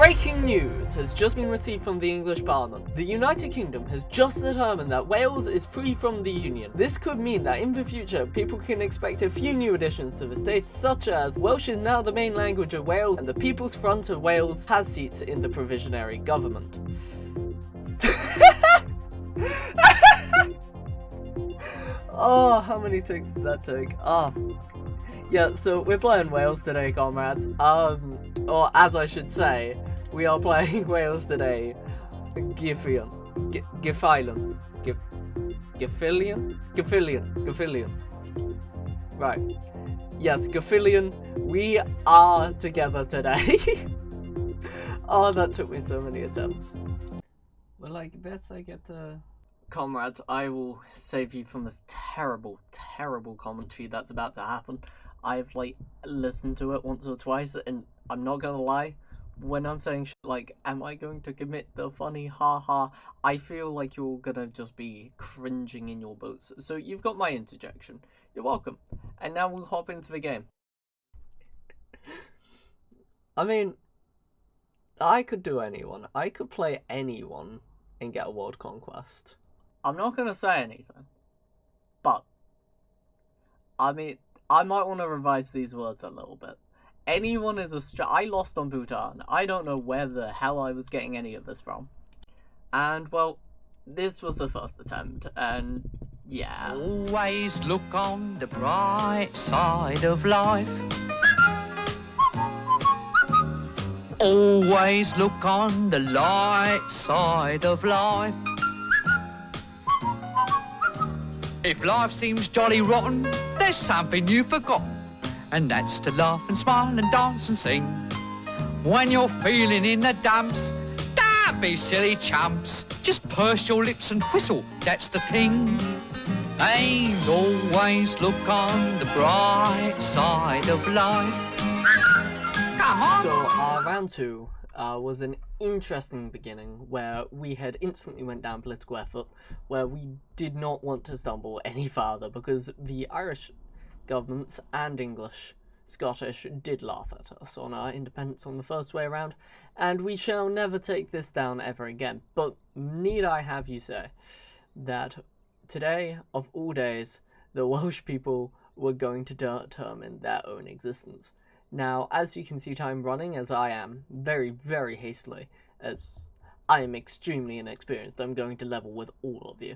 Breaking news has just been received from the English Parliament. The United Kingdom has just determined that Wales is free from the Union. This could mean that in the future, people can expect a few new additions to the state, such as Welsh is now the main language of Wales, and the People's Front of Wales has seats in the provisionary government. Oh, how many takes did that take? Yeah, so we're playing Wales today, comrades. Or as I should say, we are playing Wales today. Gefilian. Right. Yes, Gefilian. We are together today. Oh, that took me so many attempts. Well, I bet I get Comrades, I will save you from this terrible, terrible commentary that's about to happen. I've, listened to it once or twice, and I'm not gonna lie, when I'm saying shit like, am I going to commit the funny haha, I feel like you're gonna just be cringing in your boots. So you've got my interjection. You're welcome. And now we'll hop into the game. I mean, I could do anyone. I could play anyone and get a world conquest. I'm not gonna say anything, but I mean, I might want to revise these words a little bit. Anyone is I lost on Bhutan. I don't know where the hell I was getting any of this from. And, well, this was the first attempt, and yeah. Always look on the bright side of life. Always look on the light side of life. If life seems jolly rotten, there's something you've forgotten, and that's to laugh and smile and dance and sing. When you're feeling in the dumps, don't be silly chumps, just purse your lips and whistle, that's the thing. And always look on the bright side of life. Come on! So, round 2 was an interesting beginning where we had instantly went down political effort, where we did not want to stumble any farther because the Irish governments and English, Scottish did laugh at us on our independence on the first way around, and we shall never take this down ever again. But need I have you say that today, of all days, the Welsh people were going to determine their own existence. Now, as you can see, I'm running as I am, very, very hastily, as I am extremely inexperienced. I'm going to level with all of you.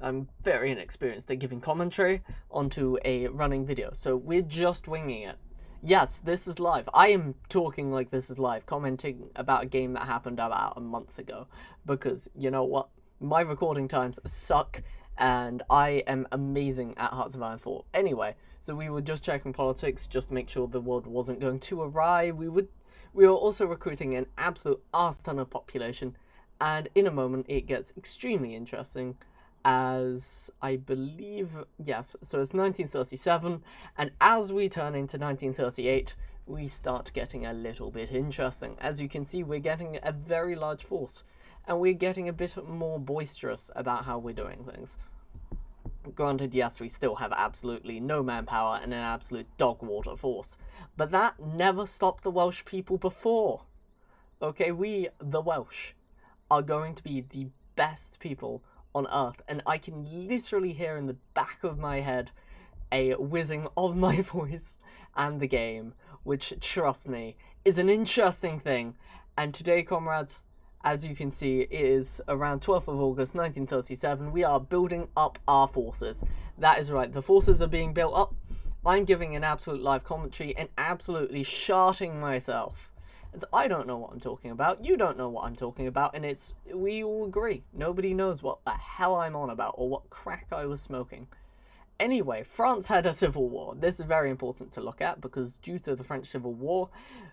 I'm very inexperienced at giving commentary onto a running video, so we're just winging it. Yes, this is live. I am talking like this is live, commenting about a game that happened about a month ago, because, you know what, my recording times suck, and I am amazing at Hearts of Iron 4. Anyway, so we were just checking politics, just to make sure the world wasn't going too awry. We were also recruiting an absolute arse ton of population, and in a moment it gets extremely interesting, as I believe, yes, so it's 1937, and as we turn into 1938, we start getting a little bit interesting. As you can see, we're getting a very large force, and we're getting a bit more boisterous about how we're doing things. Granted, yes, we still have absolutely no manpower and an absolute dog water force, but that never stopped the Welsh people before. Okay, we, the Welsh, are going to be the best people on Earth, and I can literally hear in the back of my head a whizzing of my voice and the game, which, trust me, is an interesting thing. And today, comrades, as you can see, it is around 12th of August 1937. We are building up our forces. That is right, the forces are being built up. I'm giving an absolute live commentary and absolutely sharting myself, as I don't know what I'm talking about, you don't know what I'm talking about, and we all agree. Nobody knows what the hell I'm on about or what crack I was smoking. Anyway, France had a civil war. This is very important to look at because due to the French Civil War,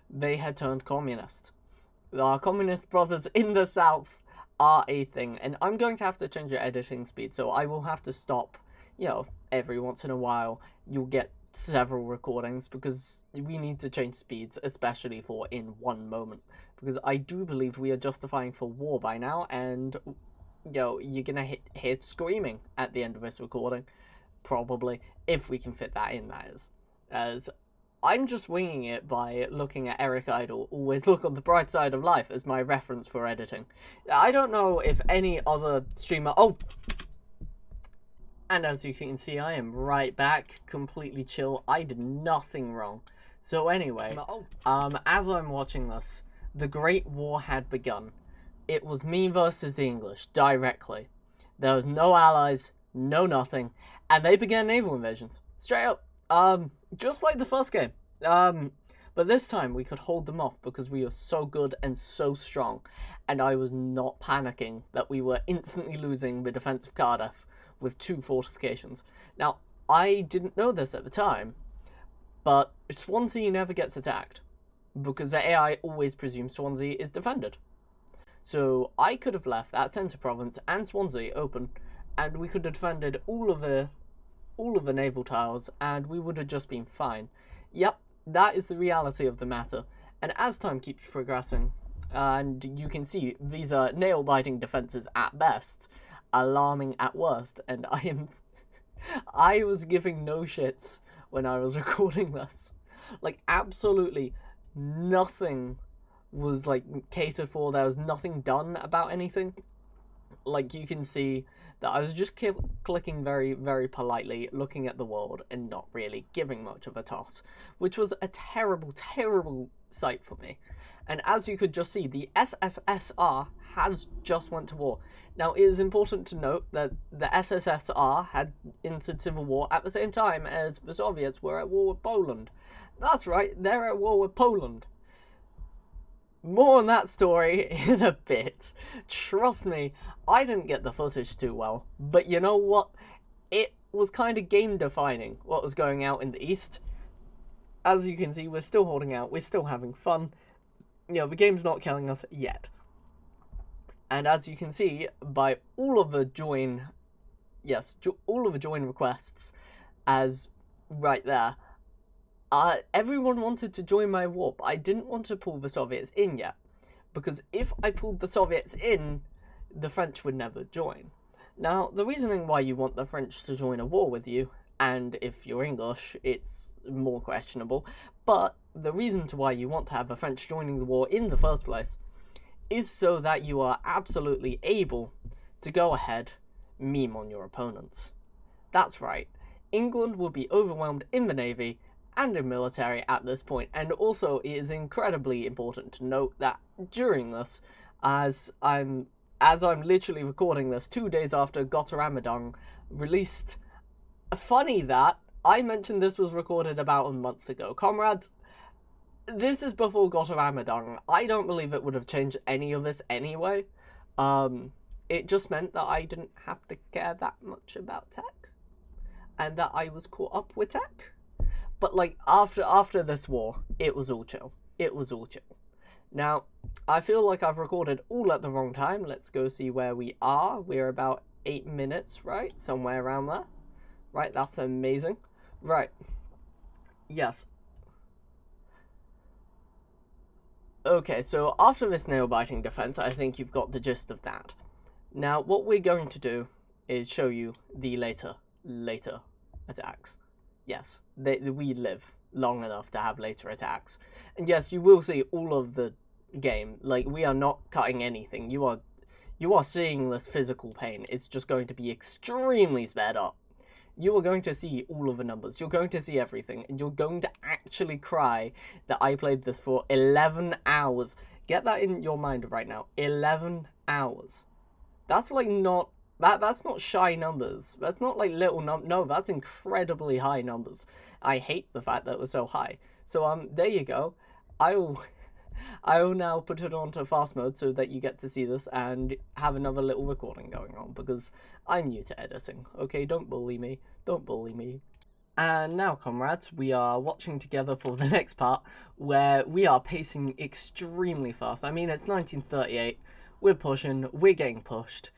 they had turned communist. Our communist brothers in the south are a thing, and I'm going to have to change your editing speed, so I will have to stop, every once in a while. You'll get several recordings because we need to change speeds, especially for in one moment, because I do believe we are justifying for war by now, and you're gonna hear screaming at the end of this recording, probably, if we can fit that in, that is, as I'm just winging it by looking at Eric Idle, always look on the bright side of life, as my reference for editing. I don't know if any other streamer... Oh! And as you can see, I am right back, completely chill. I did nothing wrong. So anyway, as I'm watching this, the Great War had begun. It was me versus the English, directly. There was no allies, no nothing, and they began naval invasions. Straight up. Just like the first game. But this time we could hold them off because we were so good and so strong, and I was not panicking that we were instantly losing the defense of Cardiff with 2 fortifications. Now, I didn't know this at the time, but Swansea never gets attacked, because the AI always presumes Swansea is defended. So I could have left that centre province and Swansea open, and we could have defended all of the naval tiles, and we would have just been fine. Yep, that is the reality of the matter. And as time keeps progressing, and you can see these are nail-biting defences at best, alarming at worst, and I was giving no shits when I was recording this. Like, absolutely nothing was, like, catered for. There was nothing done about anything. Like, you can see that I was just clicking very, very politely, looking at the world, and not really giving much of a toss, which was a terrible, terrible sight for me. And as you could just see, the SSSR has just went to war. Now, it is important to note that the SSSR had entered civil war at the same time as the Soviets were at war with Poland. That's right, they're at war with Poland. More on that story in a bit. Trust me, I didn't get the footage too well, but you know what? It was kind of game-defining what was going out in the East. As you can see, we're still holding out, we're still having fun. You know, the game's not killing us yet. And as you can see, by all of the join requests, as right there, everyone wanted to join my war, but I didn't want to pull the Soviets in yet, because if I pulled the Soviets in, the French would never join. Now, the reasoning why you want the French to join a war with you, and if you're English, it's more questionable, but the reason to why you want to have the French joining the war in the first place is so that you are absolutely able to go ahead, meme on your opponents. That's right, England will be overwhelmed in the navy and in military at this point, and also it is incredibly important to note that during this, as I'm literally recording this 2 days after Gotteramadong released, funny that I mentioned this was recorded about a month ago. Comrades, this is before Gotteramadong. I don't believe it would have changed any of this anyway. It just meant that I didn't have to care that much about tech, and that I was caught up with tech. But like after this war, it was all chill. It was all chill. Now, I feel like I've recorded all at the wrong time. Let's go see where we are. We're about 8 minutes, right? Somewhere around there. Right, that's amazing. Right. Yes. Okay, so after this nail-biting defense, I think you've got the gist of that. Now, what we're going to do is show you the later attacks. Yes, we live long enough to have later attacks. And yes, you will see all of the game. Like, we are not cutting anything. You are seeing this physical pain. It's just going to be extremely sped up. You are going to see all of the numbers. You're going to see everything. And you're going to actually cry that I played this for 11 hours. Get that in your mind right now. 11 hours. That's like not... That's not shy numbers. That's not like little no, that's incredibly high numbers. I hate the fact that it was so high. So there you go. I will now put it onto fast mode so that you get to see this and have another little recording going on, because I'm new to editing. Okay, don't bully me. Don't bully me. And now, comrades, we are watching together for the next part, where we are pacing extremely fast. I mean, it's 1938. We're pushing. We're getting pushed.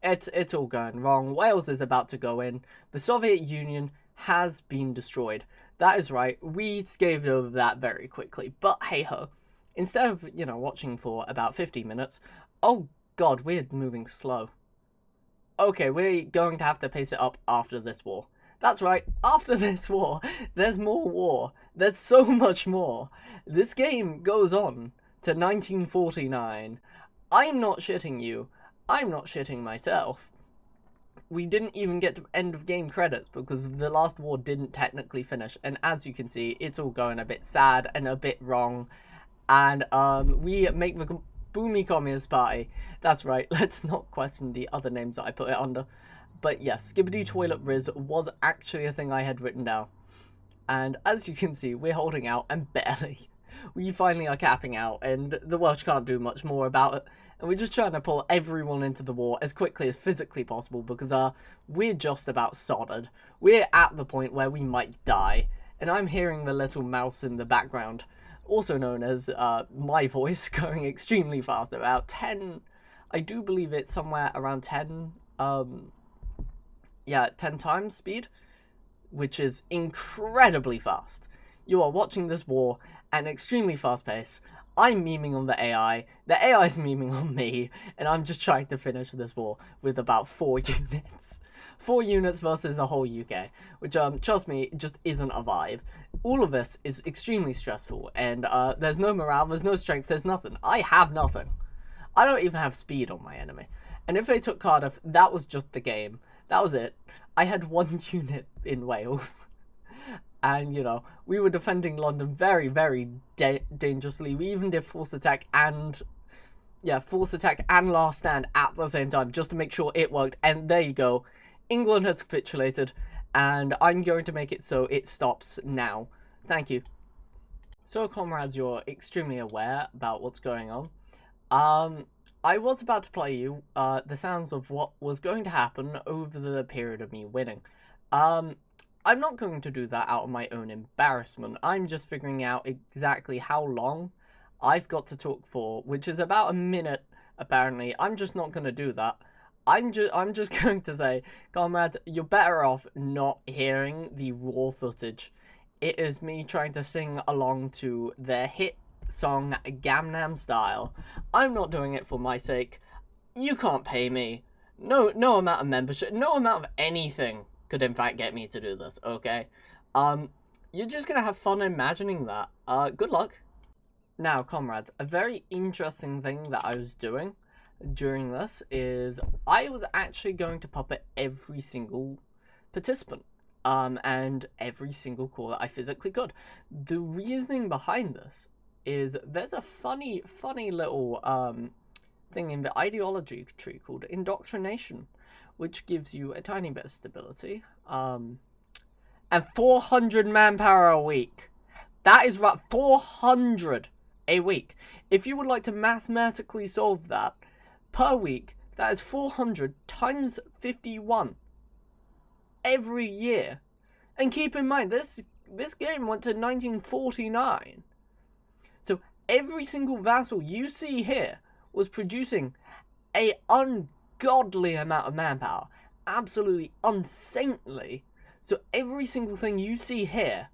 It's all going wrong. Wales is about to go in. The Soviet Union has been destroyed. That is right. We scaved over that very quickly. But hey-ho. Instead of, watching for about 50 minutes... Oh, God, we're moving slow. Okay, we're going to have to pace it up after this war. That's right, after this war, there's more war. There's so much more. This game goes on to 1949. I'm not shitting you. I'm not shitting myself. We didn't even get to end of game credits because the last war didn't technically finish, and as you can see, it's all going a bit sad and a bit wrong. And we make the Boomy Communist Party. That's right, let's not question the other names that I put it under. But yes, Skibbity Toilet Riz was actually a thing I had written down. And as you can see, we're holding out, and barely. We finally are capping out, and the Welsh can't do much more about it. And we're just trying to pull everyone into the war as quickly as physically possible because we're just about soldered. We're at the point where we might die. And I'm hearing the little mouse in the background, also known as my voice, going extremely fast, about 10, I do believe it's somewhere around 10, 10 times speed, which is incredibly fast. You are watching this war at an extremely fast pace. I'm memeing on the AI is memeing on me, and I'm just trying to finish this war with about 4 units. 4 units versus the whole UK, which, trust me, just isn't a vibe. All of this is extremely stressful, and there's no morale, there's no strength, there's nothing. I have nothing. I don't even have speed on my enemy. And if they took Cardiff, that was just the game. That was it. I had 1 unit in Wales. And, you know, we were defending London very, very dangerously. We even did force attack and last stand at the same time, just to make sure it worked. And there you go. England has capitulated, and I'm going to make it so it stops now. Thank you. So, comrades, you're extremely aware about what's going on. I was about to play you the sounds of what was going to happen over the period of me winning. I'm not going to do that out of my own embarrassment. I'm just figuring out exactly how long I've got to talk for, which is about a minute, apparently. I'm just not going to do that. I'm just going to say, comrades, you're better off not hearing the raw footage. It is me trying to sing along to their hit song Gangnam Style. I'm not doing it for my sake. You can't pay me. No amount of membership, no amount of anything could in fact get me to do this, okay? You're just gonna have fun imagining that. Good luck. Now, comrades, a very interesting thing that I was doing during this is I was actually going to puppet every single participant. And every single call that I physically could. The reasoning behind this is there's a funny little thing in the ideology tree called indoctrination, which gives you a tiny bit of stability, and 400 manpower a week. That is right, 400 a week. If you would like to mathematically solve that, per week, that is 400 times 51 every year. And keep in mind, this game went to 1949. So every single vassal you see here was producing a ungodly amount of manpower. Absolutely unsaintly. So every single thing you see here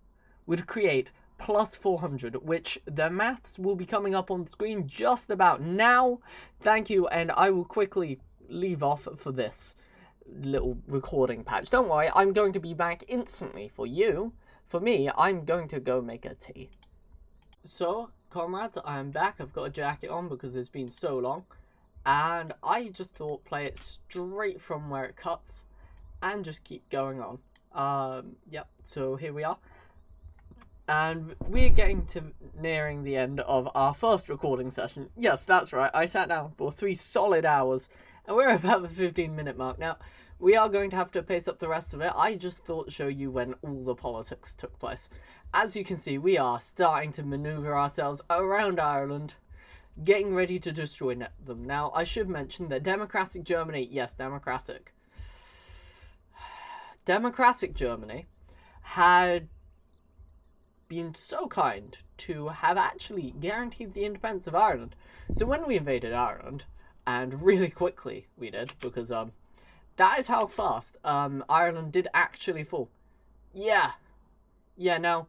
would create plus 400, which the maths will be coming up on screen just about now. Thank you, and I will quickly leave off for this little recording patch. Don't worry, I'm going to be back instantly for you. For me, I'm going to go make a tea. So, comrades, I'm back. I've got a jacket on because it's been so long. And I just thought play it straight from where it cuts and just keep going on. Yep, so here we are. And we're getting to nearing the end of our first recording session. Yes, that's right, I sat down for 3 solid hours, and we're about the 15-minute mark now. We are going to have to pace up the rest of it. I just thought to show you when all the politics took place. As you can see, we are starting to maneuver ourselves around Ireland, getting ready to destroy them. Now, I should mention that democratic Germany, yes, democratic Germany had been so kind to have actually guaranteed the independence of Ireland. So when we invaded Ireland, and really quickly we did, because that is how fast Ireland did actually fall. Yeah, now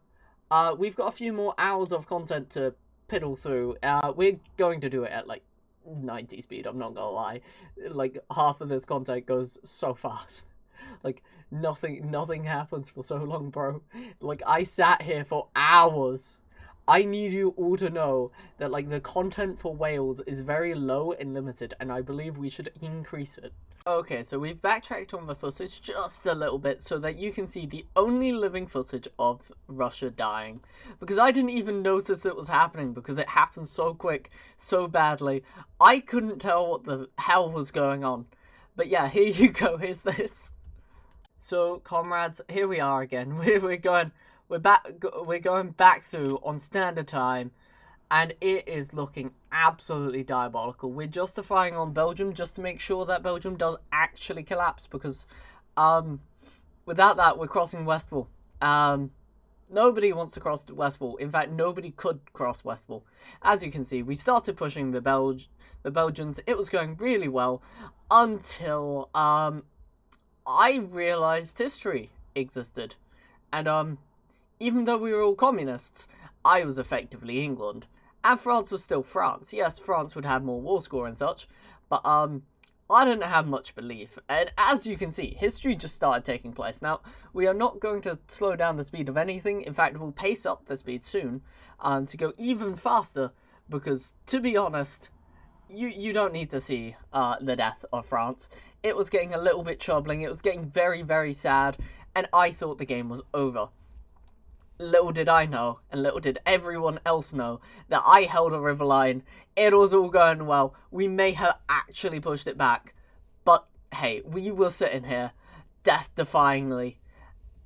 we've got a few more hours of content to piddle through. We're going to do it at like 90 speed, I'm not gonna lie. Like half of this content goes so fast. Like, nothing happens for so long, bro. Like, I sat here for hours. I need you all to know that, like, the content for Wales is very low and limited, and I believe we should increase it. Okay, so we've backtracked on the footage just a little bit so that you can see the only living footage of Russia dying. Because I didn't even notice it was happening because it happened so quick, so badly. I couldn't tell what the hell was going on. But yeah, here you go, here's this. So, comrades, here we are again. We're going back through on standard time. And it is looking absolutely diabolical. We're justifying on Belgium just to make sure that Belgium does actually collapse. Because, without that, we're crossing Westwall. Nobody wants to cross Westwall. In fact, nobody could cross Westwall. As you can see, we started pushing the Belgians. It was going really well. Until, I realised history existed. And, even though we were all communists, I was effectively England. And France was still France. Yes, France would have more war score and such, but I didn't have much belief. And as you can see, history just started taking place. Now, we are not going to slow down the speed of anything. In fact, we'll pace up the speed soon to go even faster, because, to be honest, you don't need to see the death of France. It was getting a little bit troubling. It was getting very, very sad, and I thought the game was over. Little did I know, and little did everyone else know, that I held a river line. It was all going well. We may have actually pushed it back. But, hey, we were sitting here, death-defyingly.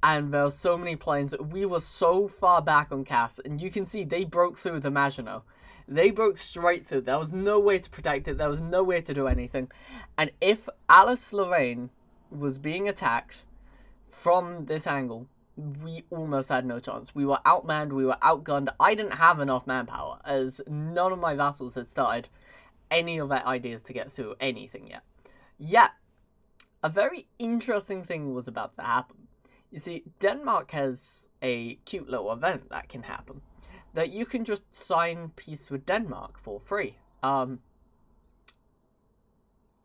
And there were so many planes. We were so far back on Cass. And you can see they broke through the Maginot. They broke straight through. There was no way to protect it. There was no way to do anything. And if Alsace-Lorraine was being attacked from this angle, we almost had no chance. We were outmanned, we were outgunned. I didn't have enough manpower, as none of my vassals had started any of their ideas to get through anything yet. Yet, a very interesting thing was about to happen. You see, Denmark has a cute little event that can happen. That you can just sign peace with Denmark for free.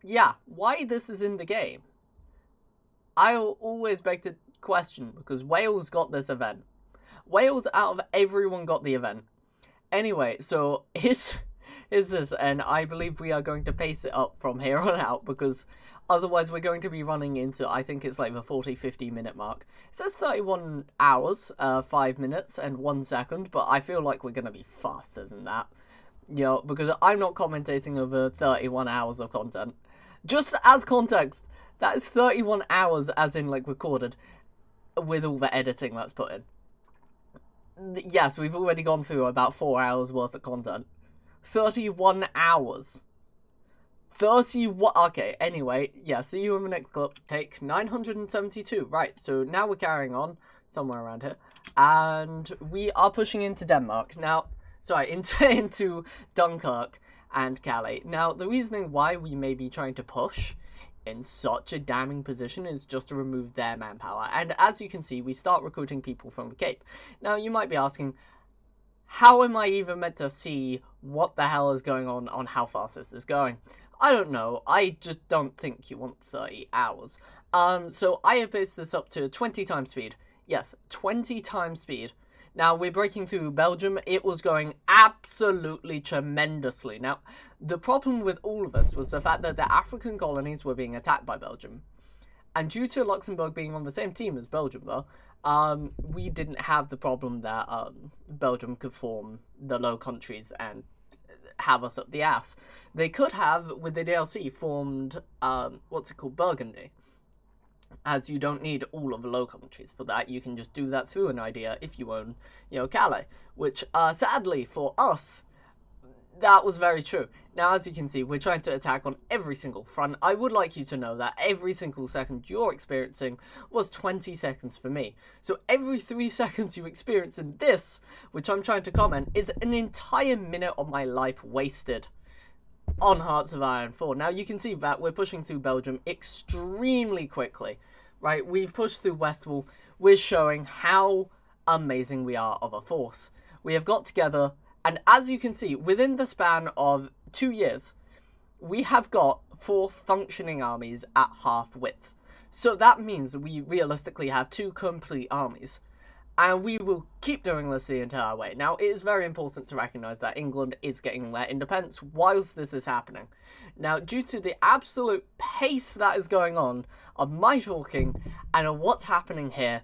Yeah, why this is in the game? I'll always beg to question, because Wales got this event. Wales, out of everyone, got the event. Anyway, so here's this, and I believe we are going to pace it up from here on out, because otherwise we're going to be running into, I think it's like the 40-50 minute mark. It says 31 hours, 5 minutes and 1 second, but I feel like we're going to be faster than that. You know, because I'm not commentating over 31 hours of content. Just as context, that is 31 hours as in, like, recorded, with all the editing that's put in. Yes, we've already gone through about 4 hours worth of content. 31 hours. 31... Okay, anyway, yeah, see you in the next clip. Take 972. Right, so now we're carrying on, somewhere around here. And we are pushing into Denmark. Now, sorry, into Dunkirk and Calais. Now, the reasoning why we may be trying to push in such a damning position is just to remove their manpower. And as you can see, we start recruiting people from the Cape. Now, you might be asking, how am I even meant to see what the hell is going on how fast this is going? I don't know. I just don't think you want 30 hours. So I have based this up to 20 times speed. Yes, 20 times speed. Now, we're breaking through Belgium. It was going absolutely tremendously. Now, the problem with all of this was the fact that the African colonies were being attacked by Belgium. And due to Luxembourg being on the same team as Belgium, though, we didn't have the problem that Belgium could form the Low Countries and have us up the ass. They could have, with the DLC, formed, Burgundy. As you don't need all of the Low Countries for that. You can just do that through an idea if you own, Calais. Which, sadly, for us, that was very true. Now, as you can see, we're trying to attack on every single front. I would like you to know that every single second you're experiencing was 20 seconds for me. So every 3 seconds you experience in this, which I'm trying to comment, is an entire minute of my life wasted on Hearts of Iron 4. Now, you can see that we're pushing through Belgium extremely quickly, right? We've pushed through Westwall. We're showing how amazing we are of a force. We have got together, and as you can see, within the span of 2 years, we have got 4 functioning armies at half width. So that means we realistically have 2 complete armies. And we will keep doing this the entire way. Now, it is very important to recognise that England is getting their independence whilst this is happening. Now, due to the absolute pace that is going on of my talking and of what's happening here,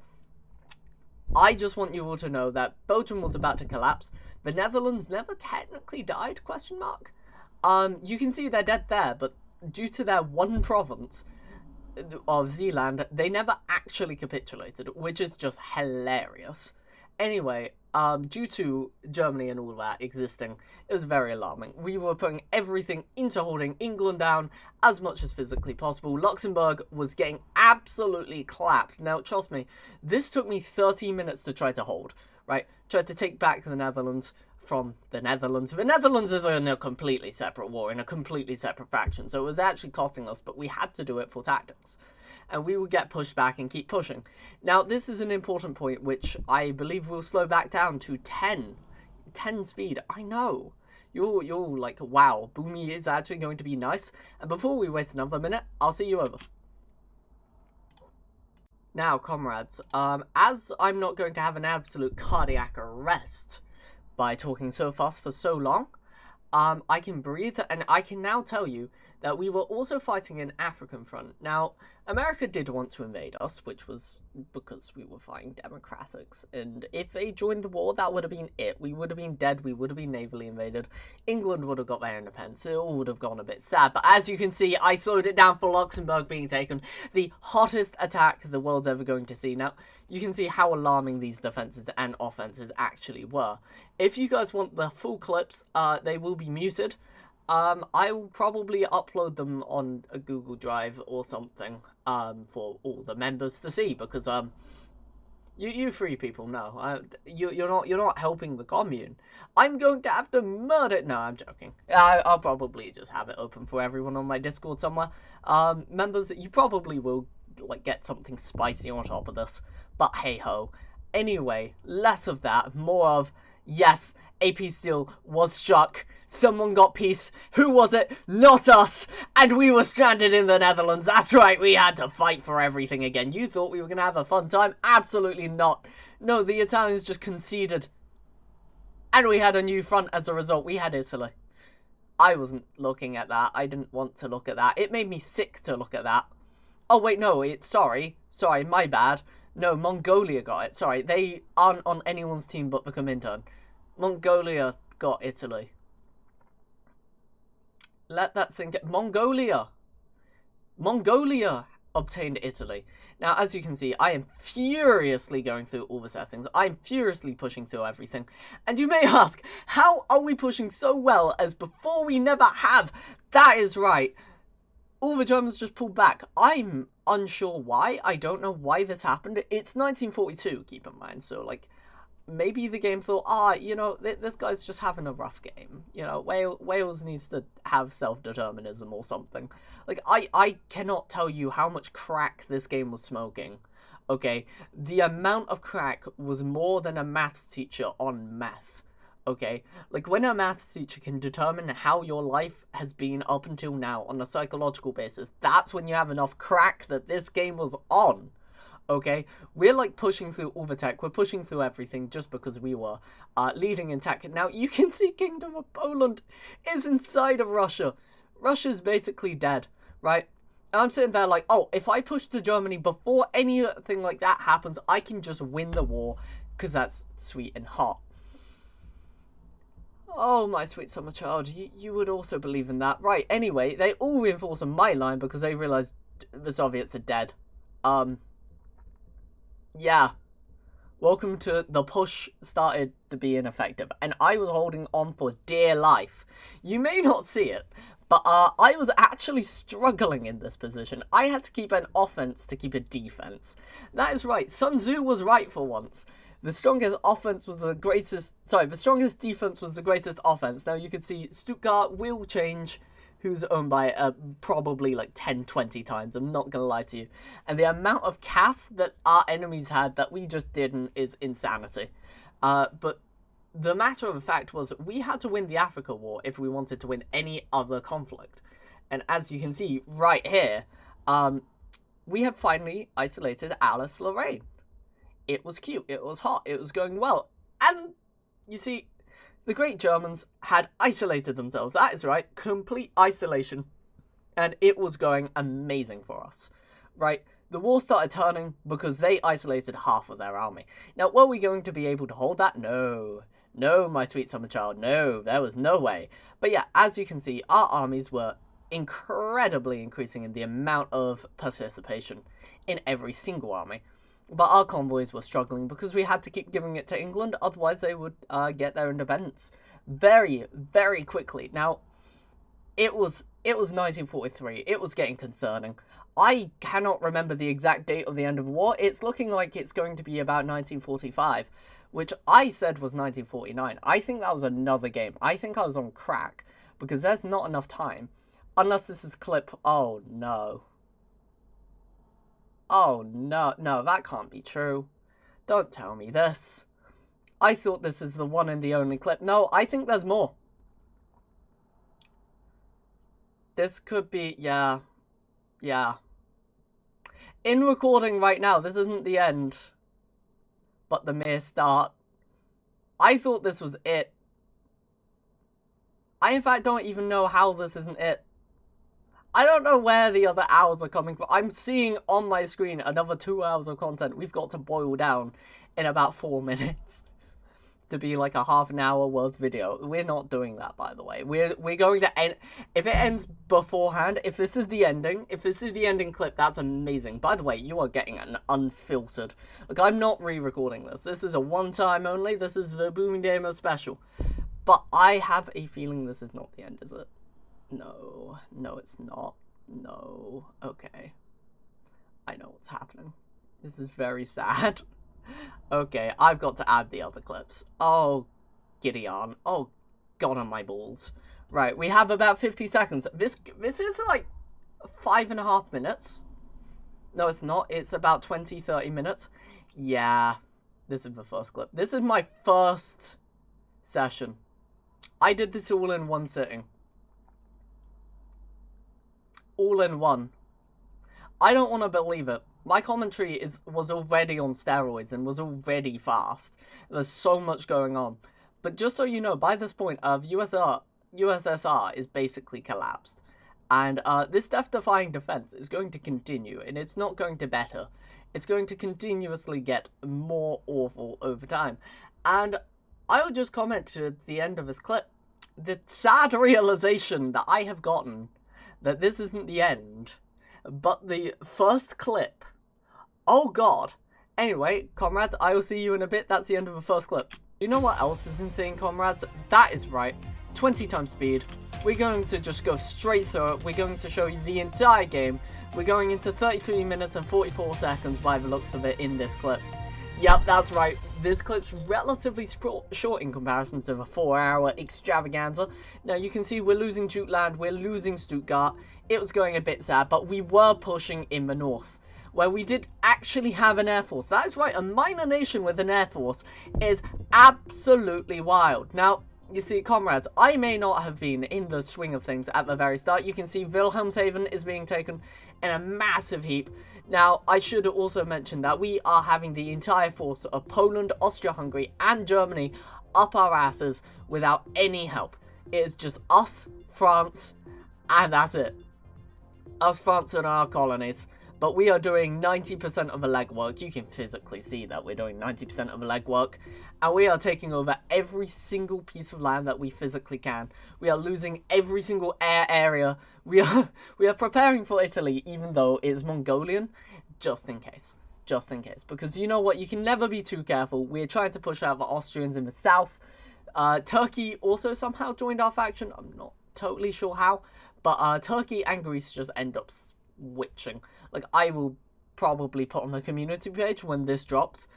I just want you all to know that Belgium was about to collapse. The Netherlands never technically died, question mark. You can see they're dead there, but due to their one province of Zeeland, they never actually capitulated, which is just hilarious. Anyway, due to Germany and all that existing, it was very alarming. We were putting everything into holding England down as much as physically possible. Luxembourg was getting absolutely clapped. Now, trust me, this took me 30 minutes to try to hold, right? Tried to take back the Netherlands from the Netherlands. The Netherlands is in a completely separate war, in a completely separate faction, so it was actually costing us, but we had to do it for tactics. And we would get pushed back and keep pushing. Now, this is an important point, which I believe will slow back down to 10 speed. I know. You're like, wow, Boomy is actually going to be nice. And before we waste another minute, I'll see you over. Now, comrades, as I'm not going to have an absolute cardiac arrest by talking so fast for so long, I can breathe, and I can now tell you that we were also fighting an African front. Now, America did want to invade us, which was because we were fighting democratics, and if they joined the war, that would have been it. We would have been dead, we would have been navally invaded, England would have got their independence, it all would have gone a bit sad, but as you can see, I slowed it down for Luxembourg being taken, the hottest attack the world's ever going to see. Now, you can see how alarming these defenses and offenses actually were. If you guys want the full clips, they will be muted. I will probably upload them on a Google Drive or something, for all the members to see, because, you free people know, you're not helping the commune. I'm going to have to murder it. No, I'm joking. I'll probably just have it open for everyone on my Discord somewhere. Members, you probably will, like, get something spicy on top of this, but hey-ho. Anyway, less of that, more of, yes, AP Steel was struck. Someone got peace. Who was it? Not us. And we were stranded in the Netherlands. That's right, we had to fight for everything again. You thought we were going to have a fun time? Absolutely not. No, the Italians just conceded. And we had a new front as a result. We had Italy. I wasn't looking at that. I didn't want to look at that. It made me sick to look at that. Oh, wait, no. Sorry, my bad. No, Mongolia got it. Sorry, they aren't on anyone's team but the Comintern. Mongolia got Italy. Let that sink in. Mongolia obtained Italy. Now, as you can see, I am furiously going through all the settings. I'm furiously pushing through everything. And you may ask, how are we pushing so well as before we never have? That is right. All the Germans just pulled back. I'm unsure why. I don't know why this happened. It's 1942, keep in mind. So, like, maybe the game thought, you know, this guy's just having a rough game. You know, Wales needs to have self-determinism or something. Like, I cannot tell you how much crack this game was smoking. Okay? The amount of crack was more than a maths teacher on meth. Okay? Like, when a maths teacher can determine how your life has been up until now on a psychological basis, that's when you have enough crack that this game was on. Okay, we're like pushing through all the tech, we're pushing through everything just because we were leading in tech. Now, you can see Kingdom of Poland is inside of Russia. Russia's basically dead, right? And I'm sitting there like, oh, if I push to Germany before anything like that happens, I can just win the war, because that's sweet and hot. Oh, my sweet summer child, you would also believe in that. Right, anyway, they all reinforce on my line because they realised the Soviets are dead. Yeah, welcome to the push started to be ineffective, and I was holding on for dear life. You may not see it, but I was actually struggling in this position. I had to keep an offense to keep a defense. That is right, Sun Tzu was right for once. The strongest offense was the greatest, the strongest defense was the greatest offense. Now you can see Stuttgart will change, who's owned by probably like 10-20 times, I'm not gonna lie to you. And the amount of casts that our enemies had that we just didn't is insanity. But the matter of the fact was, we had to win the Africa War if we wanted to win any other conflict. And as you can see right here, we had finally isolated Alice Lorraine. It was cute, it was hot, it was going well. And, you see, the great Germans had isolated themselves. That is right, complete isolation. And it was going amazing for us, right? The war started turning because they isolated half of their army. Now, were we going to be able to hold that? No. No, my sweet summer child, no, there was no way. But yeah, as you can see, our armies were incredibly increasing in the amount of participation in every single army. But our convoys were struggling because we had to keep giving it to England, otherwise they would get their independence very, very quickly. Now, it was 1943. It was getting concerning. I cannot remember the exact date of the end of the war. It's looking like it's going to be about 1945, which I said was 1949. I think that was another game. I think I was on crack, because there's not enough time. Unless this is clip... Oh, no. Oh, no. No, that can't be true. Don't tell me this. I thought this is the one and the only clip. No, I think there's more. This could be... Yeah. Yeah. In recording right now, this isn't the end, but the mere start. I thought this was it. I, in fact, don't even know how this isn't it. I don't know where the other hours are coming from. I'm seeing on my screen another 2 hours of content we've got to boil down in about 4 minutes to be like a half an hour worth video. We're not doing that, by the way. We're going to end... If it ends beforehand, if this is the ending, if this is the ending clip, that's amazing. By the way, you are getting an unfiltered... Look, I'm not re-recording this. This is a one-time only. This is the Booming Demo special. But I have a feeling this is not the end, is it? No. No, it's not. No. Okay. I know what's happening. This is very sad. Okay, I've got to add the other clips. Oh, giddy on. Oh, God on my balls. Right, we have about 50 seconds. This is like 5.5 minutes. No, it's not. It's about 20-30 minutes. Yeah, this is the first clip. This is my first session. I did this all in one sitting. All in one. I don't want to believe it. My commentary was already on steroids and was already fast. There's so much going on. But just so you know, by this point, USSR is basically collapsed. And this death-defying defense is going to continue, and it's not going to better. It's going to continuously get more awful over time. And I'll just comment to the end of this clip, the sad realization that I have gotten that this isn't the end, but the first clip. Oh God. Anyway, comrades, I will see you in a bit. That's the end of the first clip. You know what else is insane, comrades? That is right. 20 times speed. We're going to just go straight through it. We're going to show you the entire game. We're going into 33 minutes and 44 seconds by the looks of it in this clip. Yep, that's right. This clip's relatively short in comparison to the 4-hour extravaganza. Now, you can see we're losing Jutland, we're losing Stuttgart. It was going a bit sad, but we were pushing in the north, where we did actually have an air force. That is right, a minor nation with an air force is absolutely wild. Now, you see, comrades, I may not have been in the swing of things at the very start. You can see Wilhelmshaven is being taken in a massive heap. Now, I should also mention that we are having the entire force of Poland, Austria-Hungary, and Germany up our asses without any help. It is just us, France, and that's it. Us, France, and our colonies. But we are doing 90% of the legwork. You can physically see that we're doing 90% of the legwork. And we are taking over every single piece of land that we physically can. We are losing every single air area. We are preparing for Italy, even though it's Mongolian, just in case. Just in case. Because you know what? You can never be too careful. We're trying to push out the Austrians in the south. Turkey also somehow joined our faction. I'm not totally sure how. But Turkey and Greece just end up switching. Like, I will probably put on the community page when this drops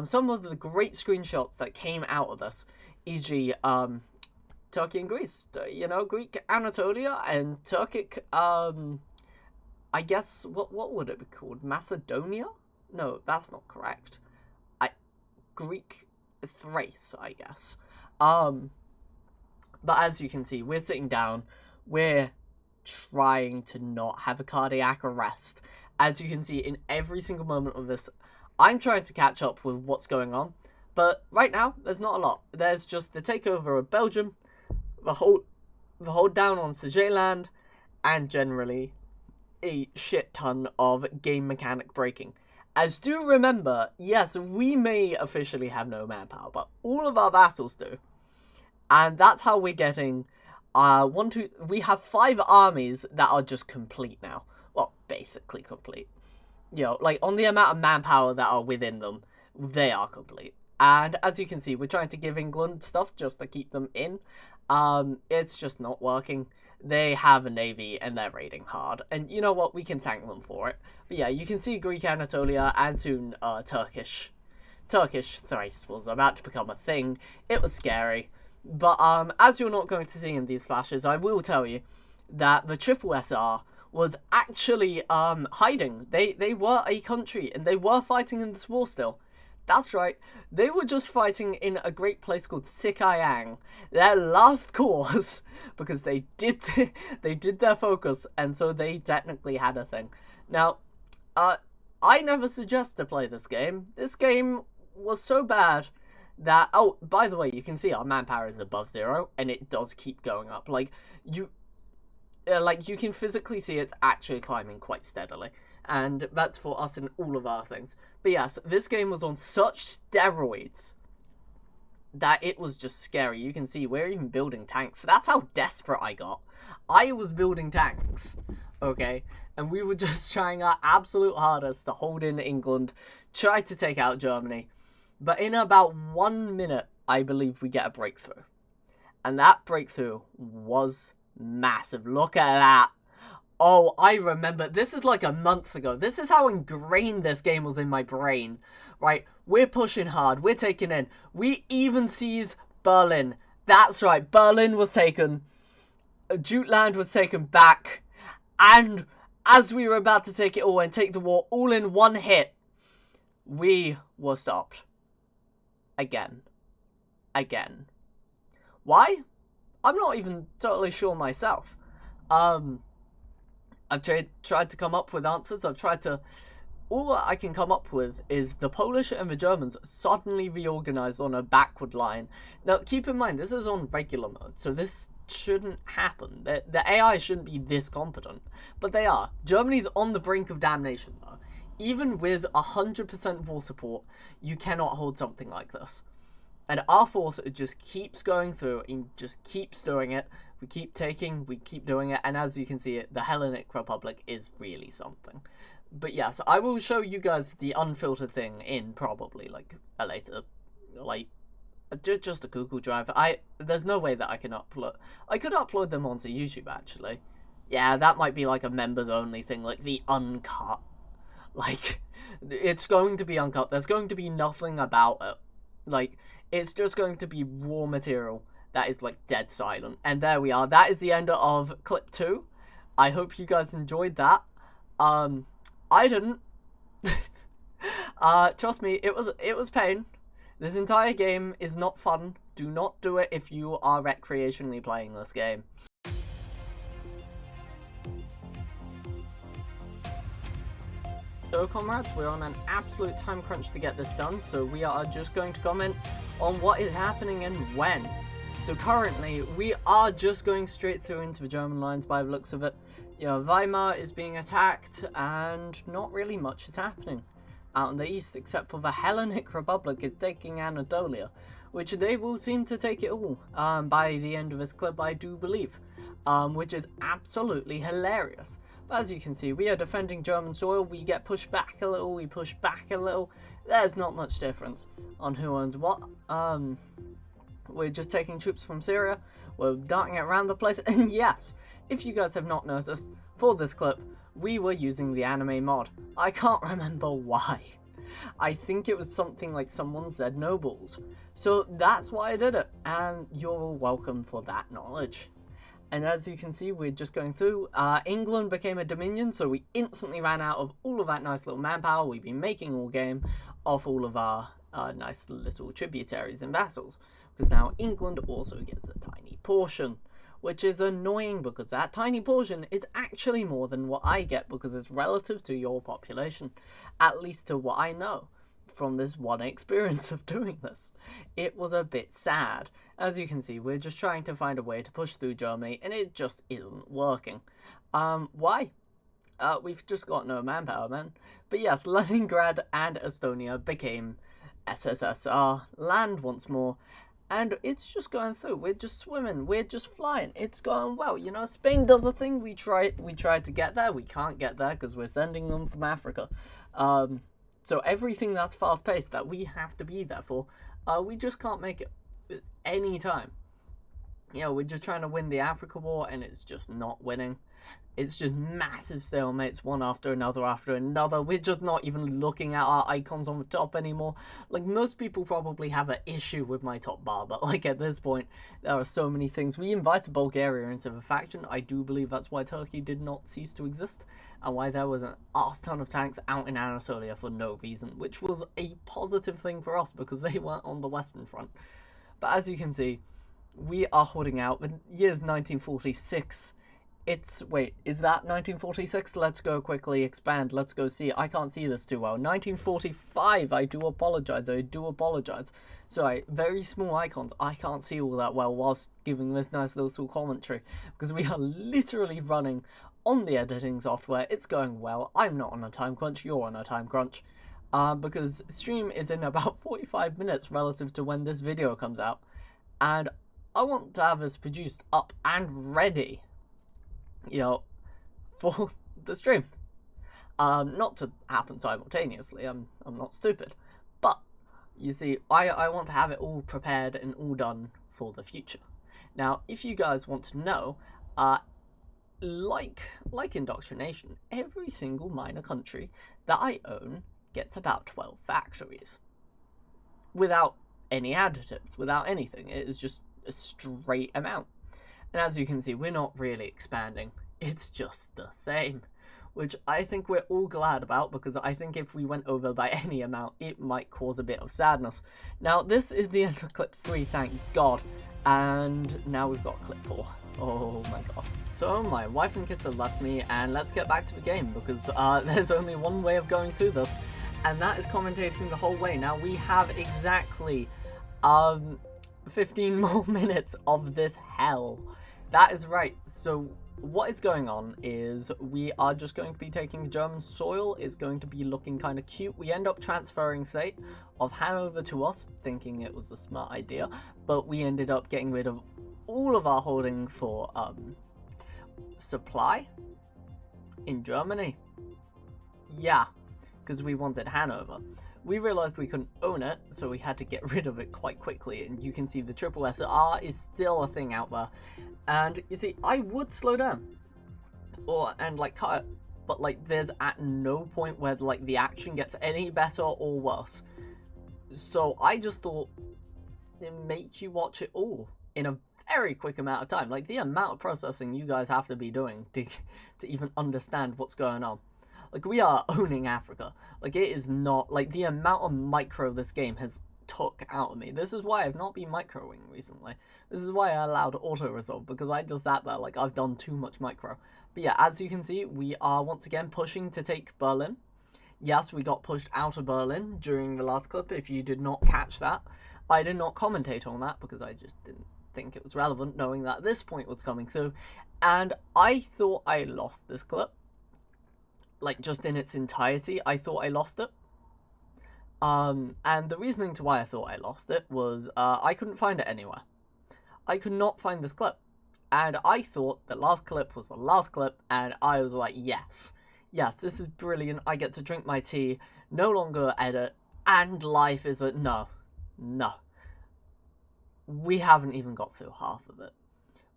some of the great screenshots that came out of this, e.g. Turkey and Greece, you know, Greek Anatolia and Turkic, I guess, what would it be called? Macedonia? No, that's not correct. Greek Thrace, I guess. But as you can see, we're sitting down, we're trying to not have a cardiac arrest. As you can see in every single moment of this, I'm trying to catch up with what's going on. But right now, there's not a lot. There's just the takeover of Belgium, the hold down on Sageland, and generally a shit ton of game mechanic breaking. As do remember, yes, we may officially have no manpower, but all of our vassals do. And that's how we're getting, we have 5 armies that are just complete now. Well, basically complete. You know, like, on the amount of manpower that are within them, they are complete. And as you can see, we're trying to give England stuff just to keep them in. It's just not working. They have a navy and they're raiding hard. And you know what? We can thank them for it. But yeah, you can see Greek Anatolia and soon Turkish Thrace was about to become a thing. It was scary. But as you're not going to see in these flashes, I will tell you that the Triple SR was actually hiding. They were a country and they were fighting in this war still. That's right, they were just fighting in a great place called Sikayang, their last cause, because they did their focus, and so they technically had a thing. Now, I never suggest to play this game. This game was so bad that, oh, by the way, you can see our manpower is above 0, and it does keep going up. Like, you can physically see it's actually climbing quite steadily. And that's for us in all of our things. But yes, this game was on such steroids that it was just scary. You can see we're even building tanks. That's how desperate I got. I was building tanks, okay? And we were just trying our absolute hardest to hold in England, try to take out Germany. But in about 1 minute, I believe we get a breakthrough. And that breakthrough was massive. Look at that. Oh, I remember. This is like a month ago. This is how ingrained this game was in my brain. Right? We're pushing hard. We're taking in. We even seize Berlin. That's right. Berlin was taken. Jutland was taken back. And as we were about to take it all and take the war all in one hit, we were stopped. Again. Why? I'm not even totally sure myself. I've tried to come up with answers. All I can come up with is the Polish and the Germans suddenly reorganized on a backward line. Now, keep in mind, this is on regular mode, so this shouldn't happen. The AI shouldn't be this competent, but they are. Germany's on the brink of damnation, though. Even with 100% war support, you cannot hold something like this. And our force just keeps going through and just keeps doing it. We keep taking, we keep doing it, and as you can see, the Hellenic Republic is really something. But yes, I will show you guys the unfiltered thing in probably like a later, like just a Google Drive. There's no way that I can upload. I could upload them onto YouTube actually. Yeah, that might be like a members only thing, like the uncut. Like, it's going to be uncut. There's going to be nothing about it. Like, it's just going to be raw material that is like dead silent. And there we are. That is the end of clip 2. I hope you guys enjoyed that. I didn't. Trust me, it was pain. This entire game is not fun. Do not do it if you are recreationally playing this game. So comrades, we're on an absolute time crunch to get this done, so we are just going to comment on what is happening and when. So currently, we are just going straight through into the German lines by the looks of it. You know, Weimar is being attacked, and not really much is happening out in the east, except for the Hellenic Republic is taking Anatolia, which they will seem to take it all by the end of this clip, I do believe, which is absolutely hilarious. But as you can see, we are defending German soil. We get pushed back a little, we push back a little. There's not much difference on who owns what. We're just taking troops from Syria. We're darting it around the place. And yes, if you guys have not noticed, for this clip, we were using the anime mod. I can't remember why. I think it was something like someone said nobles. So that's why I did it. And you're welcome for that knowledge. And as you can see, we're just going through. England became a dominion, so we instantly ran out of all of that nice little manpower we've been making all game off all of our nice little tributaries and vassals. Because now England also gets a tiny portion, which is annoying because that tiny portion is actually more than what I get because it's relative to your population, at least to what I know from this one experience of doing this. It was a bit sad. As you can see, we're just trying to find a way to push through Germany, and it just isn't working. Why? We've just got no manpower, man. But yes, Leningrad and Estonia became SSSR land once more, and it's just going through. We're just swimming, we're just flying. It's going well. You know, Spain does a thing. We try to get there. We can't get there because we're sending them from Africa. So everything that's fast-paced that we have to be there for, we just can't make it at any time. You know, we're just trying to win the Africa War, and it's just not winning. It's just massive stalemates, one after another after another. We're just not even looking at our icons on the top anymore. Like, most people probably have an issue with my top bar, but, like, at this point, there are so many things. We invited Bulgaria into the faction. I do believe that's why Turkey did not cease to exist, and why there was an arse ton of tanks out in Anatolia for no reason, which was a positive thing for us, because they weren't on the Western Front. But as you can see, we are holding out. The year's 1946. Wait, is that 1946? Let's go quickly expand. Let's go see. I can't see this too well. 1945. I do apologize. Sorry, very small icons. I can't see all that well whilst giving this nice little commentary, because we are literally running on the editing software. It's going well. I'm not on a time crunch. You're on a time crunch. Because stream is in about 45 minutes relative to when this video comes out. And I want to have this produced up and ready, you know, for the stream. Not to happen simultaneously. I'm not stupid. But, you see, I want to have it all prepared and all done for the future. Now, if you guys want to know, like indoctrination, every single minor country that I own gets about 12 factories. Without any additives, without anything. It is just a straight amount. And as you can see, we're not really expanding. It's just the same. Which I think we're all glad about, because I think if we went over by any amount, it might cause a bit of sadness. Now, this is the end of clip 3, thank God. And now we've got clip 4. Oh my god. So, my wife and kids have left me, and let's get back to the game, because there's only one way of going through this, and that is commentating the whole way. Now, we have exactly 15 more minutes of this hell. That is right. So what is going on is we are just going to be taking German soil. It's going to be looking kind of cute. We end up transferring state of Hanover to us, thinking it was a smart idea, but we ended up getting rid of all of our holding for supply in Germany. Yeah, because we wanted Hanover. We realized we couldn't own it, so we had to get rid of it quite quickly, and you can see the triple SR is still a thing out there. And you see, I would slow down and like cut it, but like there's at no point where like the action gets any better or worse. So I just thought it make you watch it all in a very quick amount of time. Like the amount of processing you guys have to be doing to even understand what's going on. Like, we are owning Africa. Like, it is not, like, the amount of micro this game has took out of me. This is why I've not been microing recently. This is why I allowed auto-resolve, because I just sat there, like, I've done too much micro. But yeah, as you can see, we are once again pushing to take Berlin. Yes, we got pushed out of Berlin during the last clip, if you did not catch that. I did not commentate on that, because I just didn't think it was relevant, knowing that this point was coming through. And I thought I lost this clip. Like, just in its entirety, I thought I lost it. And the reasoning to why I thought I lost it was, I couldn't find it anywhere. I could not find this clip. And I thought the last clip was the last clip, and I was like, yes. Yes, this is brilliant. I get to drink my tea, no longer edit, and life is a... No. We haven't even got through half of it.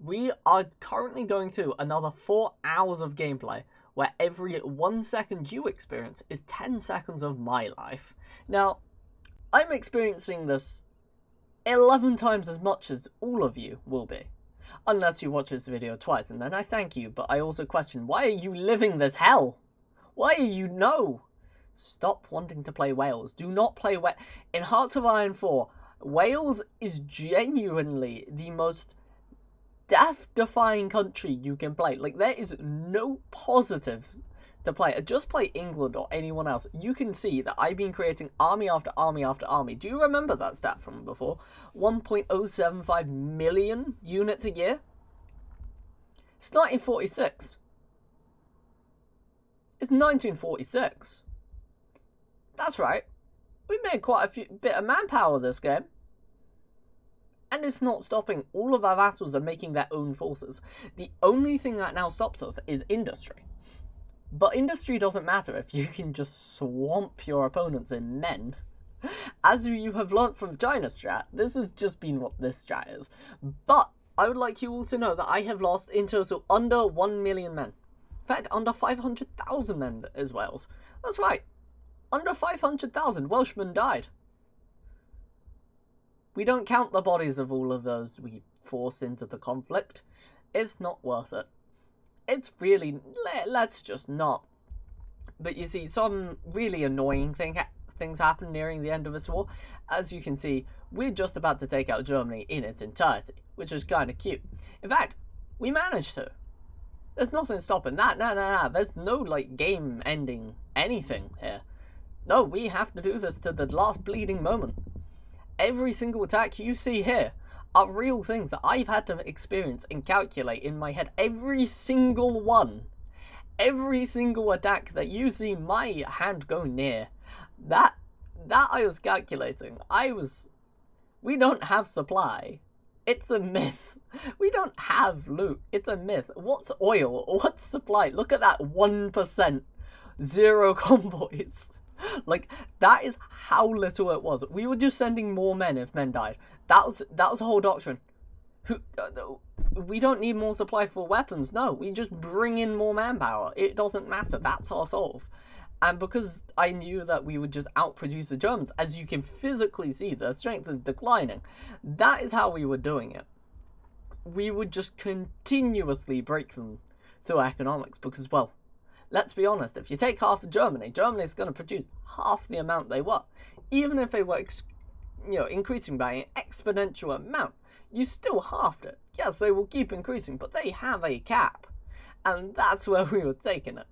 We are currently going through another 4 hours of gameplay, where every 1 second you experience is 10 seconds of my life. Now, I'm experiencing this 11 times as much as all of you will be. Unless you watch this video twice, and then I thank you, but I also question, why are you living this hell? Why are you... No! Stop wanting to play Wales. Do not play in Hearts of Iron 4, Wales is genuinely the most death-defying country you can play. Like, there is no positives to play. Just play England or anyone else. You can see that I've been creating army after army after army. Do you remember that stat from before? 1.075 million units a year? It's 1946. It's 1946. That's right. We made quite a bit of manpower this game. And it's not stopping. All of our vassals are making their own forces. The only thing that now stops us is industry. But industry doesn't matter if you can just swamp your opponents in men. As you have learnt from China strat, this has just been what this strat is. But I would like you all to know that I have lost in total under 1 million men. In fact, under 500,000 men as Wales. That's right. Under 500,000 Welshmen died. We don't count the bodies of all of those we forced into the conflict. It's not worth it. It's really... let's just not. But you see, some really annoying things happen nearing the end of this war. As you can see, we're just about to take out Germany in its entirety, which is kind of cute. In fact, we managed to. There's nothing stopping that. No. There's no, like, game-ending anything here. No, we have to do this to the last bleeding moment. Every single attack you see here are real things that I've had to experience and calculate in my head. Every single one. Every single attack that you see my hand go near. That I was calculating. We don't have supply. It's a myth. We don't have loot. It's a myth. What's oil? What's supply? Look at that 1%. 0 convoys. Like, that is how little it was. We were just sending more men if men died. That was the whole doctrine. We don't need more supply for weapons. No, we just bring in more manpower. It doesn't matter. That's our solve. And because I knew that we would just outproduce the Germans, as you can physically see, their strength is declining. That is how we were doing it. We would just continuously break them through economics because, well, let's be honest, if you take half of Germany, Germany's going to produce half the amount they were. Even if they were increasing by an exponential amount, you still halved it. Yes, they will keep increasing, but they have a cap. And that's where we were taking it.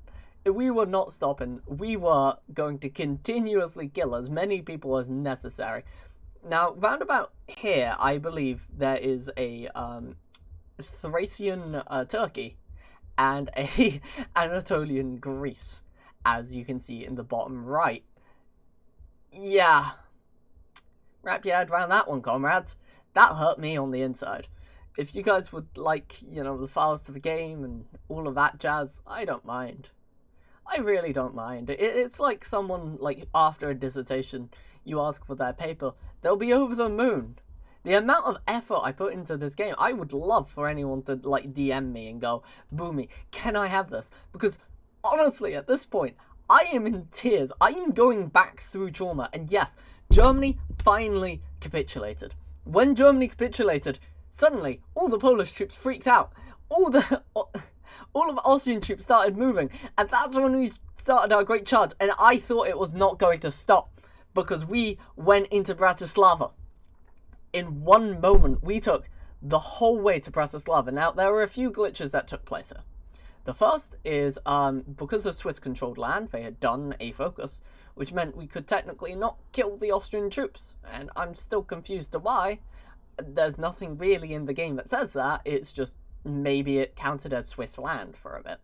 We were not stopping. We were going to continuously kill as many people as necessary. Now, round about here, I believe there is a Thracian Turkey and a Anatolian Greece, as you can see in the bottom right. Yeah. Wrap your head around that one, comrades. That hurt me on the inside. If you guys would like, the files to the game and all of that jazz, I don't mind. I really don't mind. It's like someone, like, after a dissertation, you ask for their paper, they'll be over the moon. The amount of effort I put into this game, I would love for anyone to, like, DM me and go, Boomy, can I have this? Because, honestly, at this point, I am in tears. I am going back through trauma. And yes, Germany finally capitulated. When Germany capitulated, suddenly, all the Polish troops freaked out. All of the Austrian troops started moving. And that's when we started our great charge. And I thought it was not going to stop. Because we went into Bratislava. In one moment, we took the whole way to Bratislava. Now, there were a few glitches that took place here. The first is, because of Swiss-controlled land, they had done a focus, which meant we could technically not kill the Austrian troops. And I'm still confused to why. There's nothing really in the game that says that. It's just maybe it counted as Swiss land for a bit.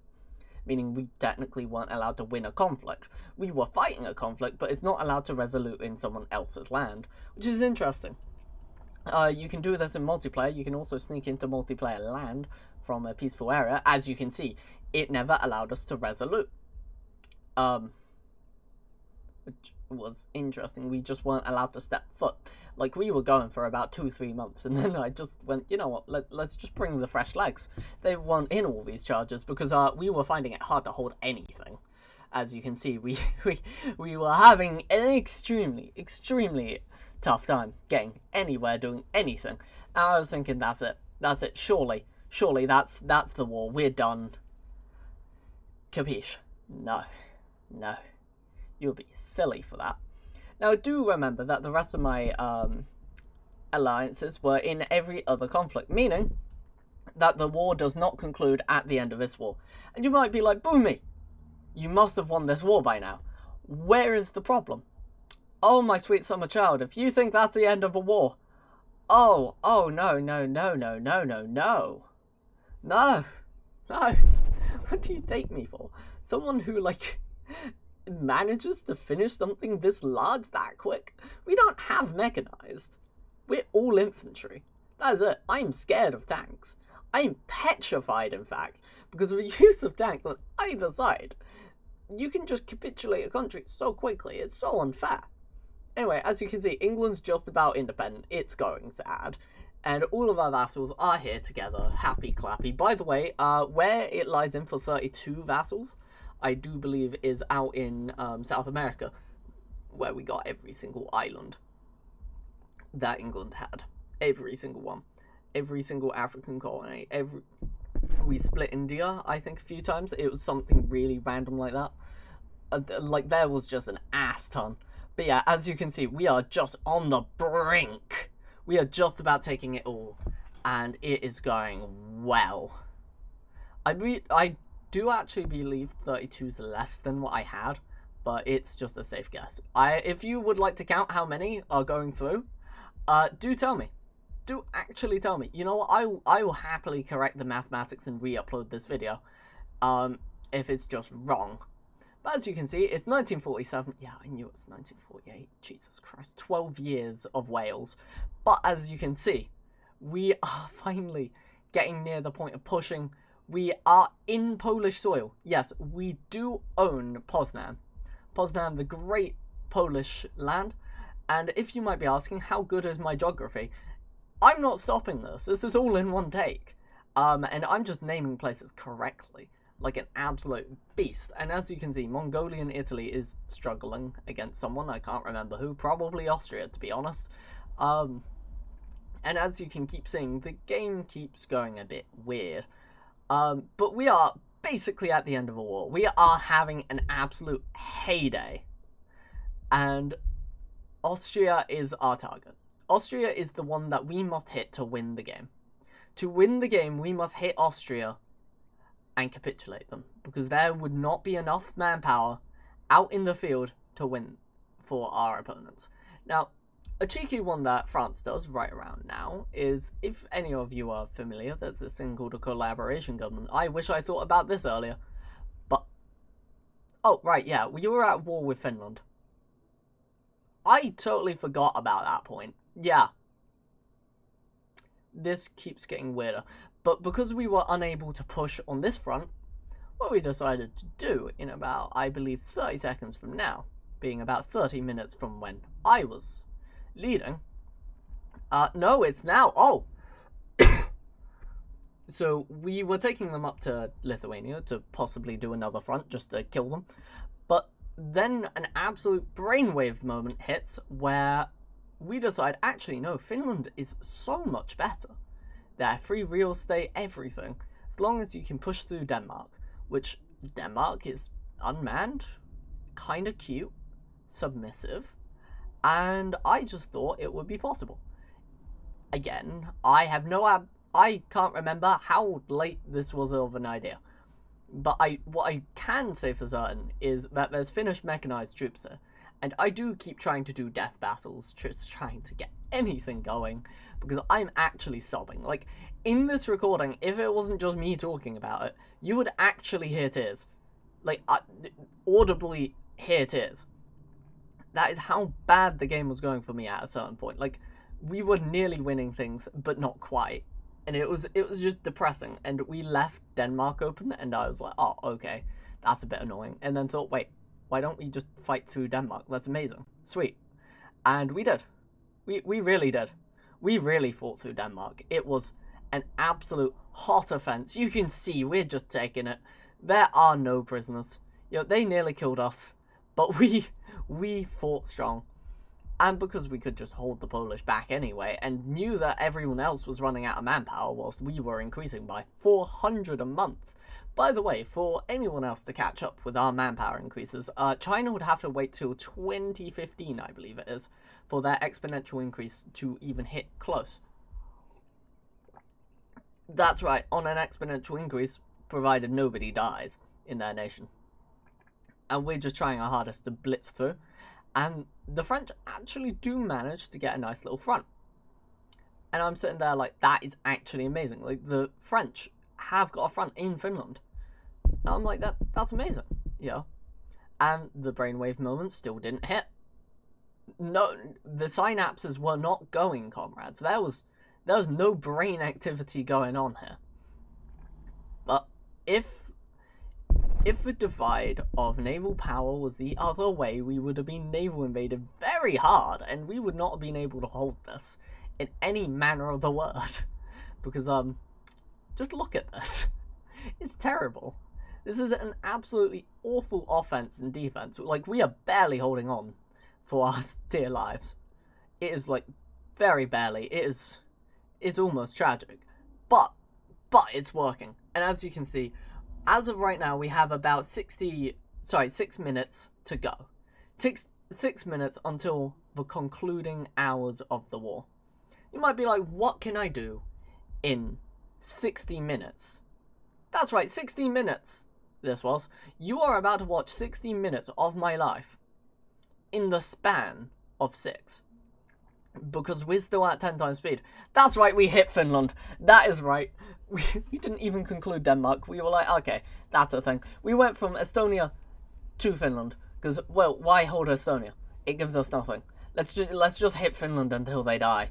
Meaning we technically weren't allowed to win a conflict. We were fighting a conflict, but it's not allowed to resolute in someone else's land, which is interesting. You can do this in multiplayer. You can also sneak into multiplayer land from a peaceful area. As you can see, it never allowed us to resolute. Which was interesting. We just weren't allowed to step foot. Like, we were going for about 2-3 months, and then I just went, you know what, let's just bring the fresh legs. They weren't in all these charges, because we were finding it hard to hold anything. As you can see, we were having an extremely tough time getting anywhere, doing anything. And I was thinking, that's it, surely that's the war, we're done. Capiche? No, you'll be silly for that. Now, do remember that the rest of my alliances were in every other conflict, meaning that the war does not conclude at the end of this war. And you might be like, Boomy, you must have won this war by now. Where is the problem? Oh, my sweet summer child, if you think that's the end of a war, oh, no. No. What do you take me for? Someone who, like, manages to finish something this large that quick? We don't have mechanized. We're all infantry. That is it. I am scared of tanks. I am petrified, in fact, because of the use of tanks on either side. You can just capitulate a country so quickly. It's so unfair. Anyway, as you can see, England's just about independent. It's going sad. And all of our vassals are here together, happy clappy. By the way, where it lies in for 32 vassals, I do believe is out in South America, where we got every single island that England had. Every single one. Every single African colony. We split India, I think, a few times. It was something really random like that. Like, there was just an ass ton. But yeah, as you can see, we are just on the brink. We are just about taking it all. And it is going well. I do actually believe 32's less than what I had. But it's just a safe guess. If you would like to count how many are going through, do tell me. Do actually tell me. You know what? I will happily correct the mathematics and re-upload this video. If it's just wrong. But as you can see, it's 1947. Yeah, I knew it's 1948. Jesus Christ. 12 years of Wales. But as you can see, we are finally getting near the point of pushing. We are in Polish soil. Yes, we do own Poznan. Poznan, the great Polish land. And if you might be asking, how good is my geography? I'm not stopping this. This is all in one take. And I'm just naming places correctly. Like an absolute beast. And as you can see, Mongolian Italy is struggling against someone. I can't remember who. Probably Austria, to be honest. And as you can keep seeing, the game keeps going a bit weird. But we are basically at the end of a war. We are having an absolute heyday. And Austria is our target. Austria is the one that we must hit to win the game. To win the game, we must hit Austria and capitulate them, because there would not be enough manpower out in the field to win for our opponents. Now, a cheeky one that France does right around now is, if any of you are familiar, there's this thing called a collaboration government. I wish I thought about this earlier, but... Oh, right, yeah, we were at war with Finland. I totally forgot about that point. Yeah. This keeps getting weirder. But because we were unable to push on this front, what we decided to do in about, I believe, 30 seconds from now, being about 30 minutes from when I was leading. No, it's now. Oh! So we were taking them up to Lithuania to possibly do another front just to kill them. But then an absolute brainwave moment hits where we decide, actually, no, Finland is so much better. They're free real estate, everything. As long as you can push through Denmark, which Denmark is unmanned, kind of cute, submissive, and I just thought it would be possible. Again, I can't remember how late this was of an idea. But what I can say for certain is that there's Finnish mechanized troops there. And I do keep trying to do death battles, just trying to get anything going, because I'm actually sobbing. Like, in this recording, if it wasn't just me talking about it, you would actually hear tears. Like, audibly hear tears. That is how bad the game was going for me at a certain point. Like, we were nearly winning things, but not quite. And it was just depressing. And we left Denmark open, and I was like, oh, okay, that's a bit annoying. And then thought, wait, why don't we just fight through Denmark? That's amazing. Sweet. And we did. We really did. We really fought through Denmark. It was an absolute hot offense. You can see we're just taking it. There are no prisoners. You know, they nearly killed us. But we fought strong. And because we could just hold the Polish back anyway, and knew that everyone else was running out of manpower whilst we were increasing by 400 a month. By the way, for anyone else to catch up with our manpower increases, China would have to wait till 2015, I believe it is, for their exponential increase to even hit close. That's right, on an exponential increase, provided nobody dies in their nation. And we're just trying our hardest to blitz through. And the French actually do manage to get a nice little front. And I'm sitting there like, that is actually amazing. Like, the French have got a front in Finland. And I'm like, that's amazing, you know? And the brainwave moment still didn't hit. No, the synapses were not going, comrades. There was no brain activity going on here. But if the divide of naval power was the other way, we would have been naval invaded very hard, and we would not have been able to hold this in any manner of the word. Because, just look at this. It's terrible. This is an absolutely awful offense and defense. Like, we are barely holding on for our dear lives. It is, like, very barely. It's almost tragic. But it's working. And as you can see, as of right now, we have about 6 minutes to go. 6 minutes until the concluding hours of the war. You might be like, what can I do in 60 minutes? That's right, 60 minutes. This was. You are about to watch 60 minutes of my life in the span of 6. Because we're still at 10 times speed. That's right, we hit Finland. That is right. We didn't even conclude Denmark. We were like, okay, that's a thing. We went from Estonia to Finland. Because, well, why hold Estonia? It gives us nothing. Let's just hit Finland until they die.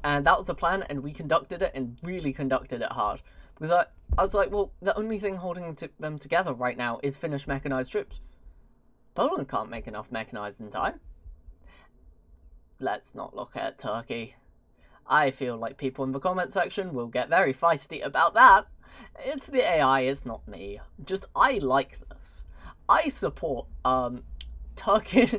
And that was the plan, and we conducted it, and really conducted it hard. Because I was like, well, the only thing holding them together right now is Finnish mechanized troops. Poland can't make enough mechanized in time. Let's not look at Turkey. I feel like people in the comment section will get very feisty about that. It's the AI, it's not me. Just, I like this. I support, Turkish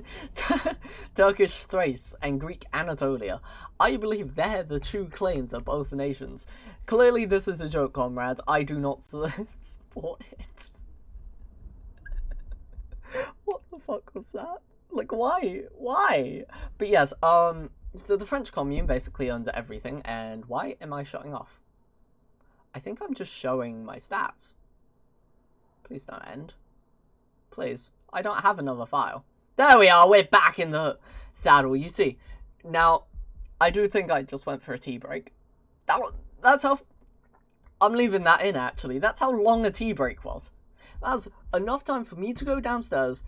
Thrace and Greek Anatolia. I believe they're the true claims of both nations. Clearly this is a joke, comrades. I do not support it. What the fuck was that? Like, why? Why? But yes, so the French Commune basically owns everything, and why am I shutting off? I think I'm just showing my stats. Please don't end. Please. I don't have another file. There we are, we're back in the saddle, you see. Now, I do think I just went for a tea break. That's how... I'm leaving that in, actually. That's how long a tea break was. That was enough time for me to go downstairs,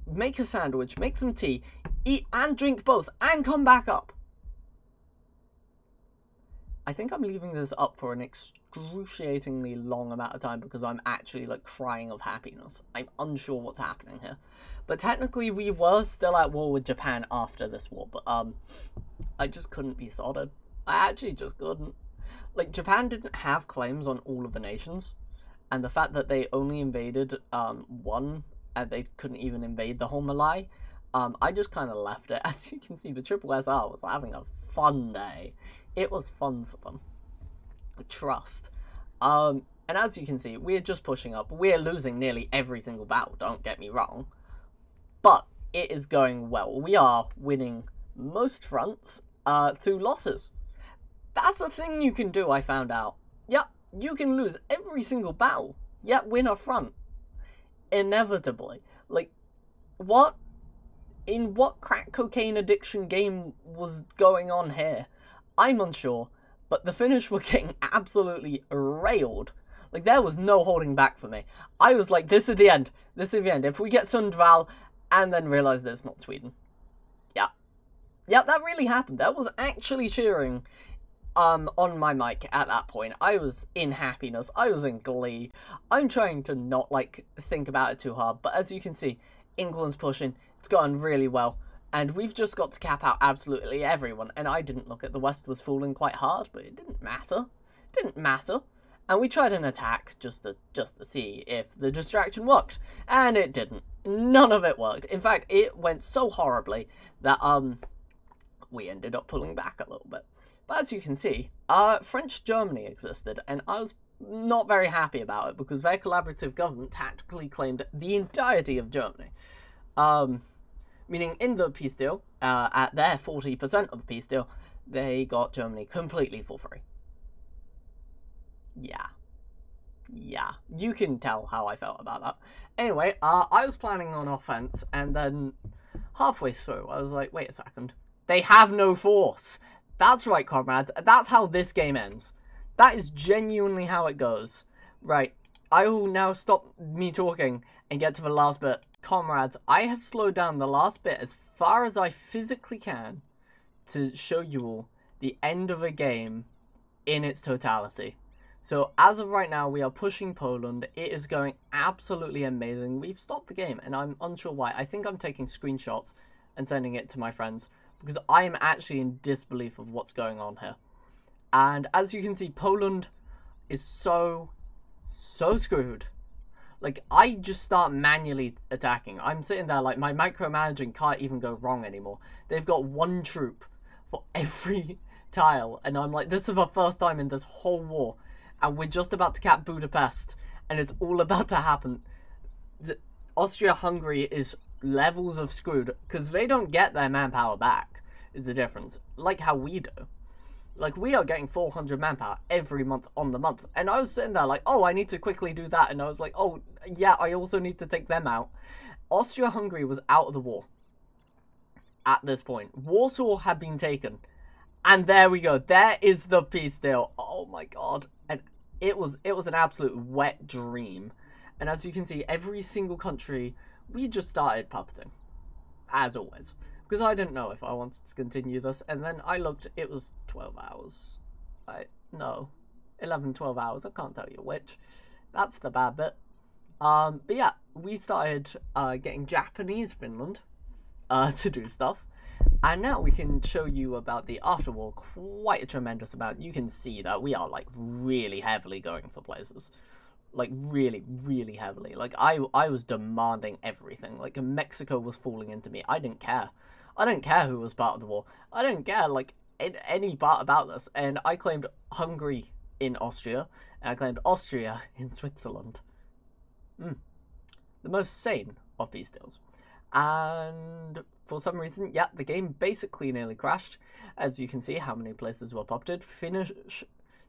make a sandwich, make some tea, eat and drink both, and come back up. I think I'm leaving this up for an excruciatingly long amount of time because I'm actually, like, crying of happiness. I'm unsure what's happening here. But technically, we were still at war with Japan after this war, but, I just couldn't be sorted. I actually just couldn't. Like, Japan didn't have claims on all of the nations, and the fact that they only invaded, one, and they couldn't even invade the whole Malay, I just kind of left it. As you can see, the Triple SR was having a fun day. It was fun for them. Trust. And as you can see, we're just pushing up. We're losing nearly every single battle, don't get me wrong. But it is going well. We are winning most fronts through losses. That's a thing you can do, I found out. Yep, you can lose every single battle, yet win a front. Inevitably. Like, what? In what crack cocaine addiction game was going on here? I'm unsure, but the Finnish were getting absolutely railed. Like, there was no holding back for me. I was like, this is the end. This is the end. If we get Sundval, and then realize that it's not Sweden. Yeah. Yeah, that really happened. That was actually cheering on my mic at that point. I was in happiness. I was in glee. I'm trying to not, like, think about it too hard, but as you can see, England's pushing. It's gone really well. And we've just got to cap out absolutely everyone. And I didn't look at the West was falling quite hard, but it didn't matter. It didn't matter. And we tried an attack just to see if the distraction worked. And it didn't. None of it worked. In fact, it went so horribly that we ended up pulling back a little bit. But as you can see, French Germany existed, and I was not very happy about it because their collaborative government tactically claimed the entirety of Germany. Meaning in the peace deal, at their 40% of the peace deal, they got Germany completely for free. Yeah, you can tell how I felt about that. Anyway, I was planning on offense, and then halfway through, I was like, wait a second. They have no force. That's right, comrades. That's how this game ends. That is genuinely how it goes. Right, I will now stop me talking and get to the last bit. Comrades, I have slowed down the last bit as far as I physically can to show you all the end of a game in its totality. So as of right now, we are pushing Poland. It is going absolutely amazing. We've stopped the game, and I'm unsure why. I think I'm taking screenshots and sending it to my friends, because I am actually in disbelief of what's going on here. And as you can see, Poland is so screwed. Like, I just start manually attacking. I'm sitting there like, my micromanaging can't even go wrong anymore. They've got one troop for every tile, and I'm like, this is the first time in this whole war, and we're just about to cap Budapest, and it's all about to happen. Austria-Hungary is levels of screwed, because they don't get their manpower back, is the difference, like how we do. Like, we are getting 400 manpower every month on the month, and I was sitting there like, oh, I need to quickly do that, and I was like, oh, yeah, I also need to take them out. Austria-Hungary was out of the war at this point. Warsaw had been taken. And there we go. There is the peace deal. Oh my god. And it was an absolute wet dream. And as you can see, every single country, we just started puppeting. As always. Because I didn't know if I wanted to continue this. And then I looked, it was 12 hours. No. 11, 12 hours. I can't tell you which. That's the bad bit. But yeah, we started getting Japanese Finland to do stuff. And now we can show you about the afterwar, quite a tremendous amount. You can see that we are, like, really heavily going for places. Like, really, really heavily. Like, I was demanding everything. Like, Mexico was falling into me. I didn't care. I didn't care who was part of the war. I didn't care, like, any part about this. And I claimed Hungary in Austria, and I claimed Austria in Switzerland. The most sane of these deals. And for some reason, yeah, the game basically nearly crashed. As you can see, how many places were popted.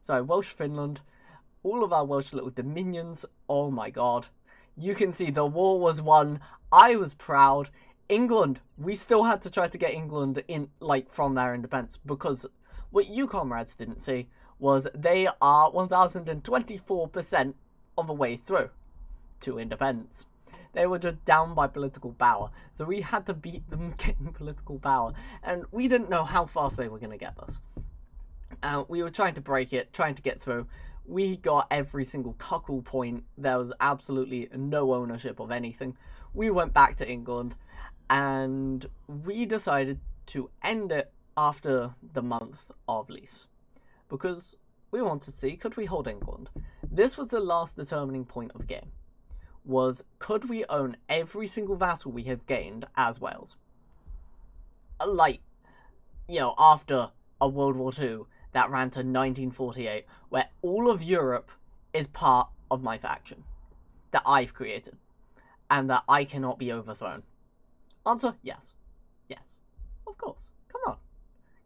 Welsh Finland, all of our Welsh little dominions. Oh my god. You can see the war was won. I was proud. England, we still had to try to get England in, like, from their independence, because what you comrades didn't see was they are 1024% of the way through to independence. They were just down by political power, so we had to beat them getting political power, and we didn't know how fast they were going to get this. We were trying to break it, trying to get through. We got every single cuckle point. There was absolutely no ownership of anything. We went back to England, and we decided to end it after the month of lease, because we wanted to see, could we hold England? This was the last determining point of the game. Was, could we own every single vassal we have gained as Wales? Like, you know, after a World War II that ran to 1948, where all of Europe is part of my faction that I've created, and that I cannot be overthrown. Answer, yes. Yes. Of course. Come on.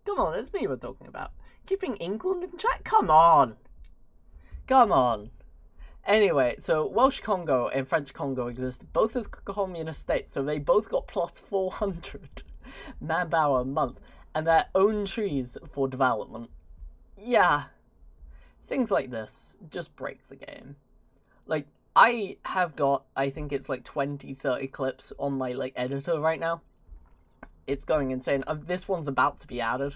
Come on, it's me we're talking about. Keeping England in check? Come on. Come on. Anyway, so Welsh Congo and French Congo exist both as communist states, so they both got plus 400 manpower a month, and their own trees for development. Yeah, things like this just break the game. Like, I have got, I think it's like 20, 30 clips on my, like, editor right now. It's going insane. This one's about to be added.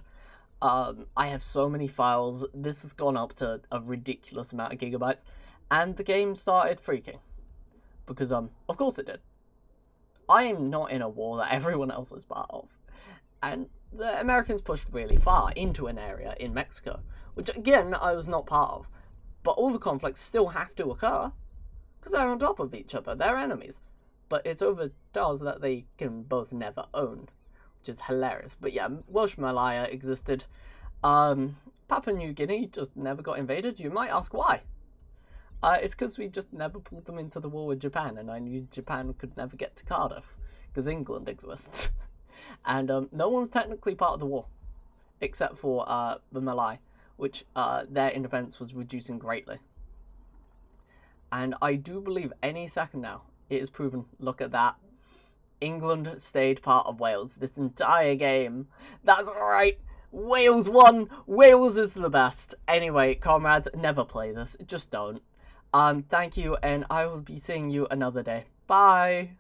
I have so many files. This has gone up to a ridiculous amount of gigabytes. And the game started freaking. Because, of course it did. I am not in a war that everyone else is part of. And the Americans pushed really far into an area in Mexico, which, again, I was not part of. But all the conflicts still have to occur, because they're on top of each other. They're enemies. But it's over tiles that they can both never own, which is hilarious. But yeah, Welsh Malaya existed. Papua New Guinea just never got invaded. You might ask why. It's because we just never pulled them into the war with Japan, and I knew Japan could never get to Cardiff, because England exists. And no one's technically part of the war, except for the Malay, which their independence was reducing greatly. And I do believe any second now, it is proven. Look at that. England stayed part of Wales this entire game. That's right. Wales won. Wales is the best. Anyway, comrades, never play this. Just don't. Thank you, and I will be seeing you another day. Bye.